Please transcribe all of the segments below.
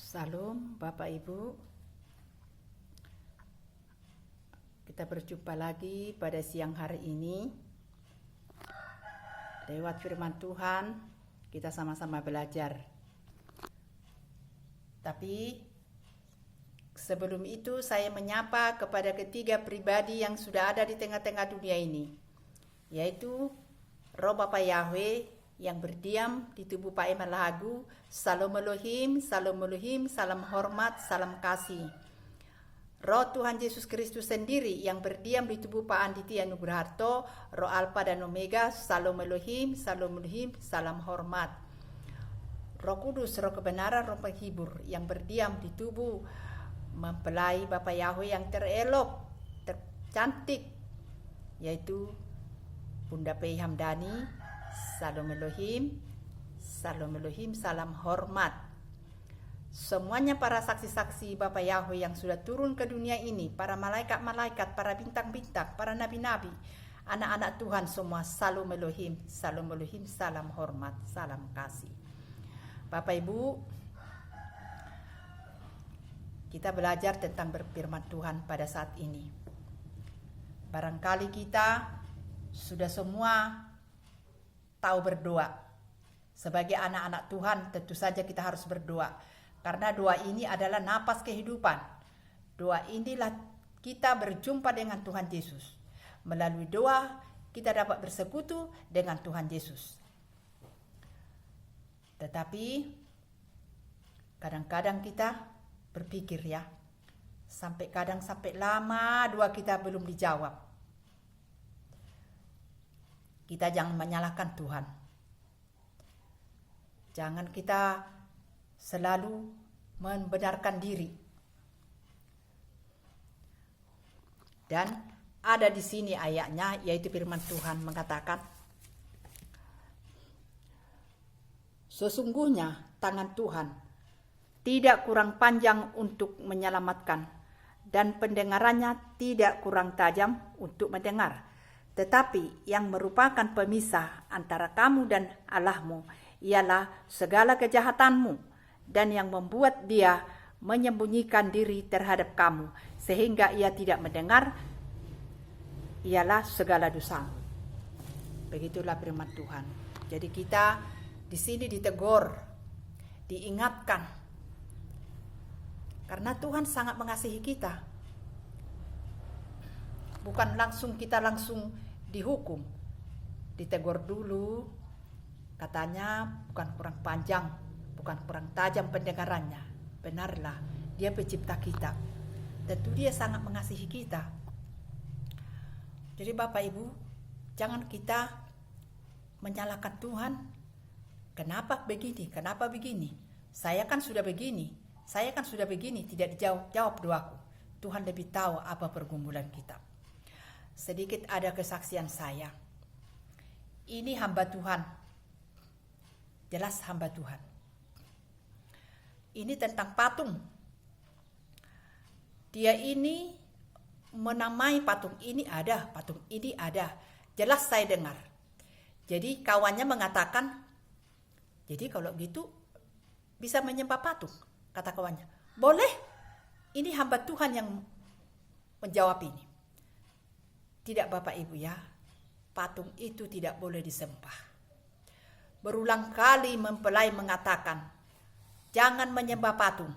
Salam Bapak Ibu, kita berjumpa lagi pada siang hari ini. Lewat firman Tuhan, kita sama-sama belajar. Tapi sebelum itu saya menyapa kepada ketiga pribadi yang sudah ada di tengah-tengah dunia ini, yaitu Roh Bapa Yahweh yang berdiam di tubuh Pak Eman Lahagu. Salam Elohim, salam Elohim, salam hormat, salam kasih. Roh Tuhan Yesus Kristus sendiri yang berdiam di tubuh Pak Andi Tia Nugraharto, Roh Alfa dan Omega. Salam Elohim, salam hormat. Roh Kudus, Roh kebenaran, Roh penghibur yang berdiam di tubuh mempelai Bapak Yahweh yang terelok, tercantik, yaitu Bunda Pei Hamdani. Salam Elohim, salam hormat. Semuanya para saksi-saksi Bapak Yahweh yang sudah turun ke dunia ini, para malaikat-malaikat, para bintang-bintang, para nabi-nabi, anak-anak Tuhan semua. Salam Elohim, salam hormat, salam kasih. Bapak Ibu, kita belajar tentang berfirman Tuhan pada saat ini. Barangkali kita sudah semua tahu berdoa. Sebagai anak-anak Tuhan tentu saja kita harus berdoa, karena doa ini adalah napas kehidupan. Doa inilah kita berjumpa dengan Tuhan Yesus. Melalui doa kita dapat bersekutu dengan Tuhan Yesus. Tetapi kadang-kadang kita berpikir sampai lama doa kita belum dijawab. Kita jangan menyalahkan Tuhan. Jangan kita selalu membenarkan diri. Dan ada di sini ayatnya, yaitu firman Tuhan mengatakan, sesungguhnya tangan Tuhan tidak kurang panjang untuk menyelamatkan, dan pendengarannya tidak kurang tajam untuk mendengar. Tetapi yang merupakan pemisah antara kamu dan Allahmu ialah segala kejahatanmu, dan yang membuat dia menyembunyikan diri terhadap kamu sehingga ia tidak mendengar ialah segala dosamu. Begitulah firman Tuhan. Jadi kita di sini ditegur, diingatkan, karena Tuhan sangat mengasihi kita. Bukan kita langsung dihukum, ditegur dulu, katanya bukan kurang panjang, bukan kurang tajam pendengarannya. Benarlah, dia pencipta kita, tentu dia sangat mengasihi kita. Jadi Bapak Ibu, jangan kita menyalahkan Tuhan. Kenapa begini, saya kan sudah begini, tidak dijawab doaku. Tuhan lebih tahu apa pergumulan kita. Sedikit ada kesaksian saya. Ini hamba Tuhan. Jelas hamba Tuhan. Ini tentang patung. Dia ini menamai patung ini ada, patung ini ada. Jelas saya dengar. Jadi kawannya mengatakan, jadi kalau gitu bisa menyembah patung, kata kawannya. Boleh. Ini hamba Tuhan yang menjawab ini. Tidak Bapak Ibu patung itu tidak boleh disembah. Berulang kali mempelai mengatakan, jangan menyembah patung.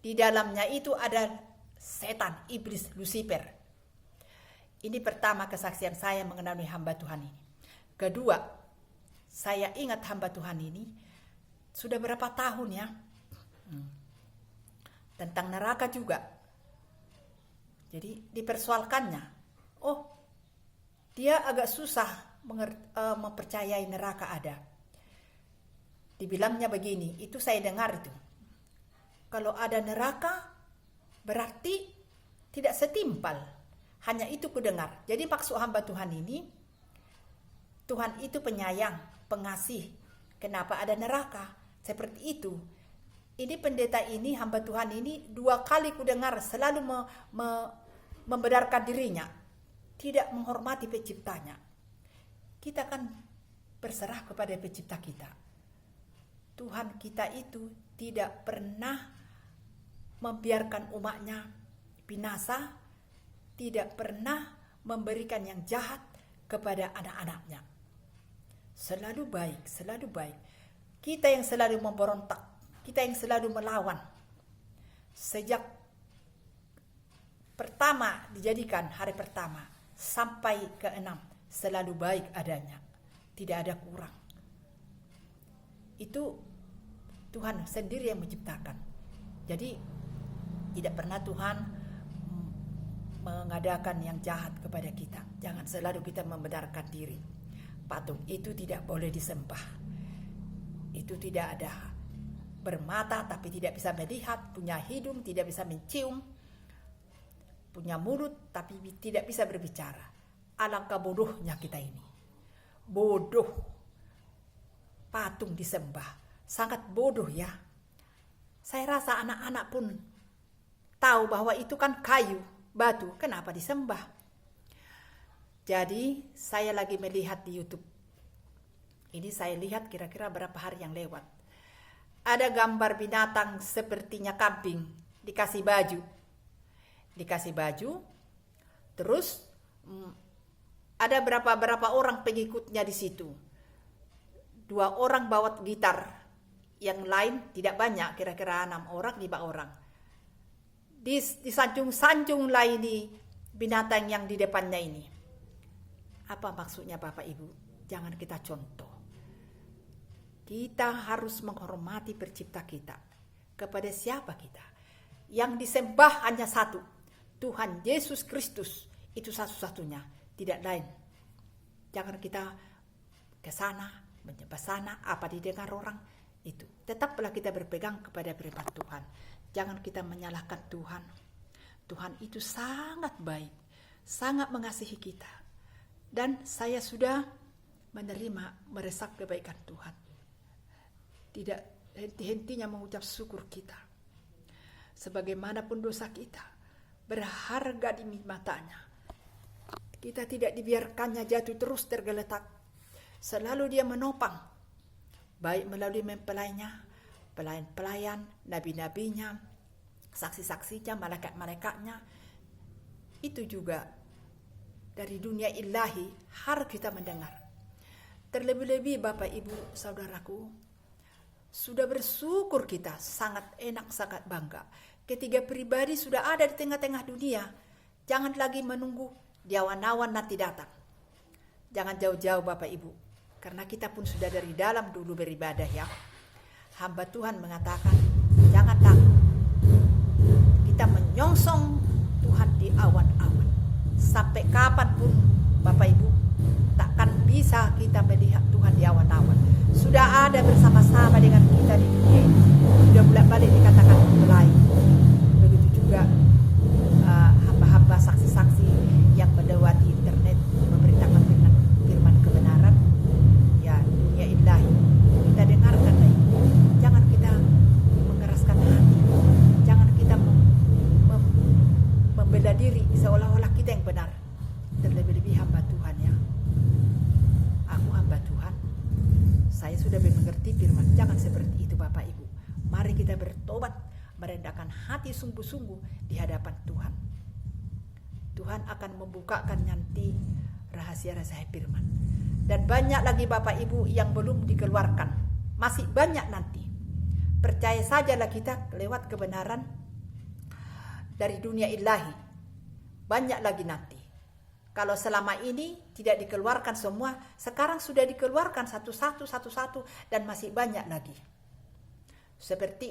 Di dalamnya itu ada setan, iblis, Lucifer. Ini pertama kesaksian saya mengenai hamba Tuhan ini. Kedua, saya ingat hamba Tuhan ini sudah berapa tahun tentang neraka juga. Jadi dipersoalkannya. Oh, dia agak susah mempercayai neraka ada. Dibilangnya begini, itu saya dengar itu. Kalau ada neraka, berarti tidak setimpal. Hanya itu kudengar. Jadi maksud hamba Tuhan ini, Tuhan itu penyayang, pengasih. Kenapa ada neraka? Seperti itu. Ini pendeta ini, hamba Tuhan ini, 2 kali kudengar selalu membenarkan dirinya. Tidak menghormati penciptanya. Kita kan berserah kepada pencipta kita. Tuhan kita itu tidak pernah membiarkan umatnya binasa, tidak pernah memberikan yang jahat kepada anak-anaknya. Selalu baik, selalu baik. Kita yang selalu memberontak, kita yang selalu melawan. Sejak pertama dijadikan hari pertama sampai ke-6 selalu baik adanya, tidak ada kurang. Itu Tuhan sendiri yang menciptakan. Jadi tidak pernah Tuhan mengadakan yang jahat kepada kita. Jangan selalu kita membenarkan diri. Patung itu tidak boleh disembah. Itu tidak ada bermata tapi tidak bisa melihat, punya hidung tidak bisa mencium, punya mulut tapi tidak bisa berbicara. Alangkah bodohnya kita ini. Bodoh. Patung disembah. Sangat bodoh ya. Saya rasa anak-anak pun tahu bahwa itu kan kayu, batu. Kenapa disembah? Jadi saya lagi melihat di YouTube. Ini saya lihat kira-kira berapa hari yang lewat. Ada gambar binatang sepertinya kambing. Dikasih baju. Terus ada berapa orang pengikutnya di situ. 2 orang bawa gitar, yang lain tidak banyak, kira-kira 6 orang, 5 orang. Disanjung-sanjung lah ini binatang yang di depannya ini. Apa maksudnya Bapak Ibu? Jangan kita contoh. Kita harus menghormati pencipta kita. Kepada siapa kita? Yang disembah hanya satu, Tuhan Yesus Kristus. Itu satu-satunya, tidak lain. Jangan kita ke sana, menyembah sana, apa didengar orang, itu. Tetaplah kita berpegang kepada firman Tuhan. Jangan kita menyalahkan Tuhan. Tuhan itu sangat baik, sangat mengasihi kita. Dan saya sudah meresap kebaikan Tuhan. Tidak henti-hentinya mengucap syukur kita. Sebagaimanapun dosa kita, berharga di matanya. Kita tidak dibiarkannya jatuh terus tergeletak. Selalu dia menopang, baik melalui mempelainya, pelayan-pelayan, nabi-nabinya, saksi-saksinya, malaikat-malaikatnya. Itu juga dari dunia ilahi harus kita mendengar. Terlebih-lebih Bapak Ibu Saudaraku, sudah bersyukur kita, sangat enak, sangat bangga. Ketiga pribadi sudah ada di tengah-tengah dunia. Jangan lagi menunggu di awan-awan nanti datang. Jangan jauh-jauh Bapak Ibu, karena kita pun sudah dari dalam dulu beribadah ya. Hamba Tuhan mengatakan, jangan takut. Kita menyongsong Tuhan di awan-awan. Sampai kapanpun Bapak Ibu, takkan bisa kita melihat Tuhan di awan-awan. Sudah ada bersama-sama dengan kita di dunia ini. Sudah bolak-balik dikatakan mulai. Begitu juga hamba-hamba saksi-saksi yang melewati internet memberitakan firman kebenaran. Ya, dunia ilahi. Kita dengarkan lagi. Jangan kita mengeraskan hati. Jangan kita membela diri seolah-olah kita yang benar. Terlebih-lebih hamba Tuhan ya. Aku hamba Tuhan. Saya sudah mengerti firman. Jangan seperti itu Bapak Ibu. Mari kita bertobat, merendahkan hati sungguh-sungguh di hadapan Tuhan. Tuhan akan membukakan nanti rahasia-rahasia firman. Dan banyak lagi Bapak Ibu yang belum dikeluarkan. Masih banyak nanti. Percaya sajalah kita lewat kebenaran dari dunia ilahi. Banyak lagi nanti. Kalau selama ini tidak dikeluarkan semua, sekarang sudah dikeluarkan satu-satu dan masih banyak lagi. Seperti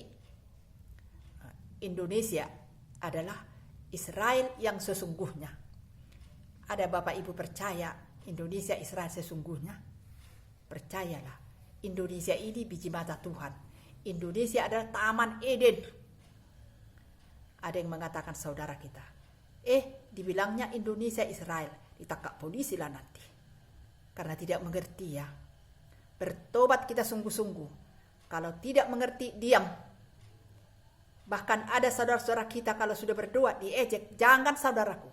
Indonesia adalah Israel yang sesungguhnya. Ada Bapak Ibu percaya Indonesia Israel sesungguhnya? Percayalah, Indonesia ini biji mata Tuhan. Indonesia adalah Taman Eden. Ada yang mengatakan saudara kita, dibilangnya Indonesia Israel, ditangkap polisi lah nanti. Karena tidak mengerti ya. Bertobat kita sungguh-sungguh. Kalau tidak mengerti, diam. Bahkan ada saudara-saudara kita kalau sudah berdoa diejek. Jangan saudaraku.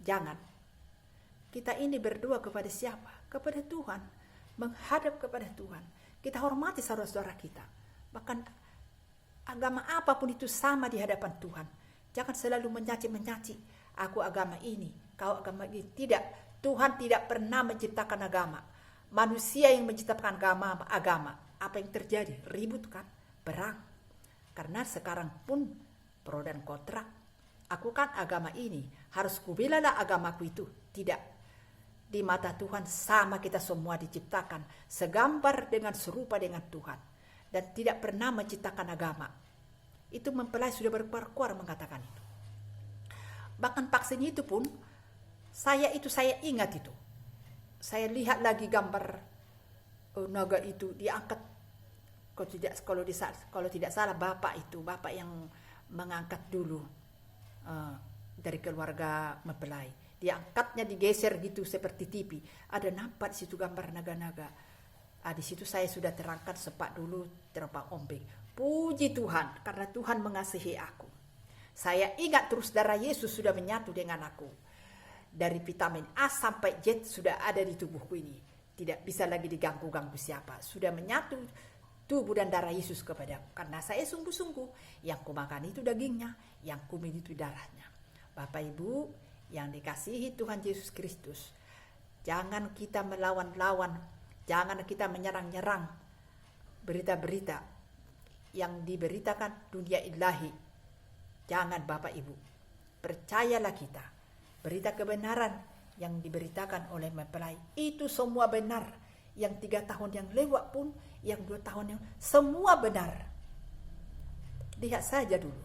Jangan. Kita ini berdoa kepada siapa? Kepada Tuhan. Menghadap kepada Tuhan. Kita hormati saudara-saudara kita. Bahkan agama apapun itu sama di hadapan Tuhan. Jangan selalu menyaci-menyaci. Aku agama ini, kau agama ini. Tidak. Tuhan tidak pernah menciptakan agama. Manusia yang menciptakan agama. Apa yang terjadi? Ribut kan? Perang. Karena sekarang pun pro dan kontra. Aku kan agama ini. Harus kubelalah agamaku itu. Tidak. Di mata Tuhan sama kita semua diciptakan. Segambar dengan serupa dengan Tuhan. Dan tidak pernah menciptakan agama. Itu mempelai sudah berkuar-kuar mengatakan itu. Bahkan vaksin itu pun, saya ingat itu. Saya lihat lagi gambar naga itu diangkat. Kalau tidak salah bapak yang mengangkat dulu dari keluarga mempelai. Diangkatnya digeser gitu seperti TV. Ada nampak di situ gambar naga-naga. Di situ saya sudah terangkat sepak dulu terempak ombeng. Puji Tuhan karena Tuhan mengasihi aku. Saya ingat terus darah Yesus sudah menyatu dengan aku. Dari vitamin A sampai Z sudah ada di tubuhku ini. Tidak bisa lagi diganggu-ganggu siapa. Sudah menyatu tubuh dan darah Yesus kepadaku. Karena saya sungguh-sungguh yang kumakan itu dagingnya, yang kuminum itu darahnya. Bapak Ibu yang dikasihi Tuhan Yesus Kristus, jangan kita melawan-lawan, jangan kita menyerang-nyerang berita-berita yang diberitakan dunia ilahi. Jangan Bapak Ibu, percayalah kita, berita kebenaran yang diberitakan oleh mempelai itu semua benar. Yang 3 tahun yang lewat pun, yang 2 tahun yang semua benar. Lihat saja dulu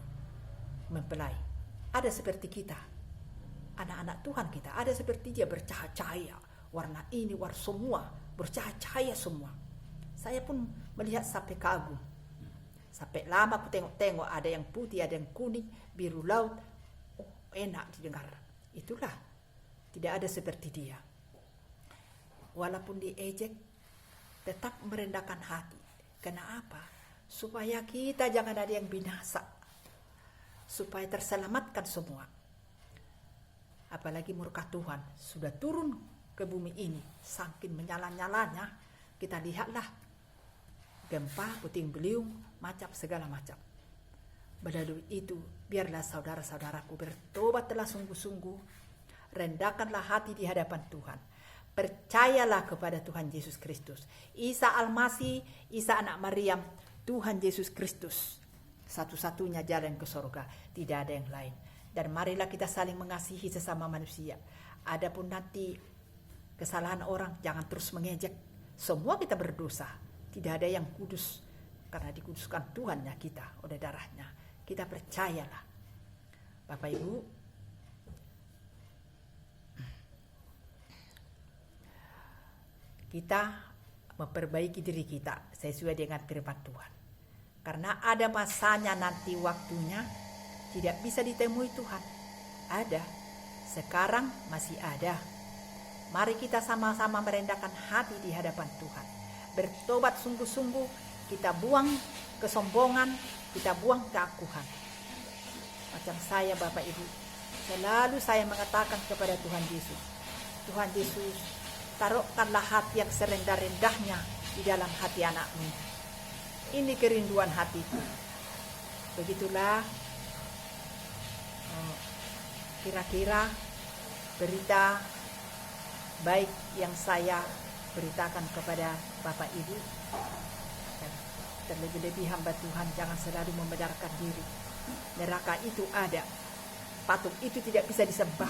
mempelai, ada seperti kita, anak-anak Tuhan kita, ada seperti dia bercahaya, warna ini, warna semua, bercahaya semua. Saya pun melihat sampai kagum. Sampai lama aku tengok-tengok, ada yang putih, ada yang kuning, biru laut. Oh, enak didengar. Itulah, tidak ada seperti dia. Walaupun diejek, tetap merendahkan hati. Kenapa? Supaya kita jangan ada yang binasa. Supaya terselamatkan semua. Apalagi murka Tuhan sudah turun ke bumi ini. Saking menyala-nyalanya, kita lihatlah. Gempa, puting beliung, macam segala macam. Melalui itu, biarlah saudara-saudaraku bertobatlah sungguh-sungguh. Rendahkanlah hati di hadapan Tuhan. Percayalah kepada Tuhan Yesus Kristus. Isa Al-Masih, Isa anak Maryam, Tuhan Yesus Kristus. Satu-satunya jalan ke surga, tidak ada yang lain. Dan marilah kita saling mengasihi sesama manusia. Adapun nanti kesalahan orang, jangan terus mengejek. Semua kita berdosa. Tidak ada yang kudus. Karena dikuduskan Tuhannya kita oleh darahnya. Kita percayalah. Bapak Ibu, kita memperbaiki diri kita sesuai dengan firman Tuhan. Karena ada masanya nanti waktunya tidak bisa ditemui Tuhan. Ada. Sekarang masih ada. Mari kita sama-sama merendahkan hati di hadapan Tuhan. Bertobat sungguh-sungguh. Kita buang kesombongan. Kita buang keakuhan. Macam saya Bapak Ibu. Selalu saya mengatakan kepada Tuhan Yesus. Tuhan Yesus, taruhkanlah hati yang serendah-rendahnya di dalam hati anakmu. Ini kerinduan hatiku. Begitulah kira-kira berita baik yang saya beritakan kepada Bapak Ibu. Dan terlebih-lebih hamba Tuhan jangan selalu membenarkan diri. Neraka itu ada. Patung itu tidak bisa disembah.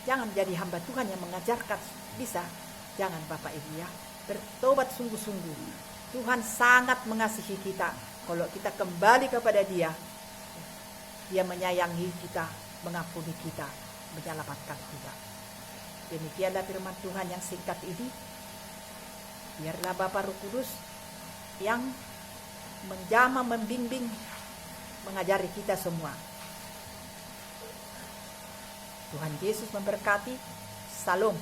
Jangan jadi hamba Tuhan yang mengajarkan bisa. Jangan Bapak Ibu ya. Bertobat sungguh-sungguh. Tuhan sangat mengasihi kita. Kalau kita kembali kepada Dia, Dia menyayangi kita, mengampuni kita, menyelamatkan kita. Demikianlah firman Tuhan yang singkat ini. Biarlah Bapa Roh Kudus yang menjamah, membimbing, mengajari kita semua. Tuhan Yesus memberkati. Salam.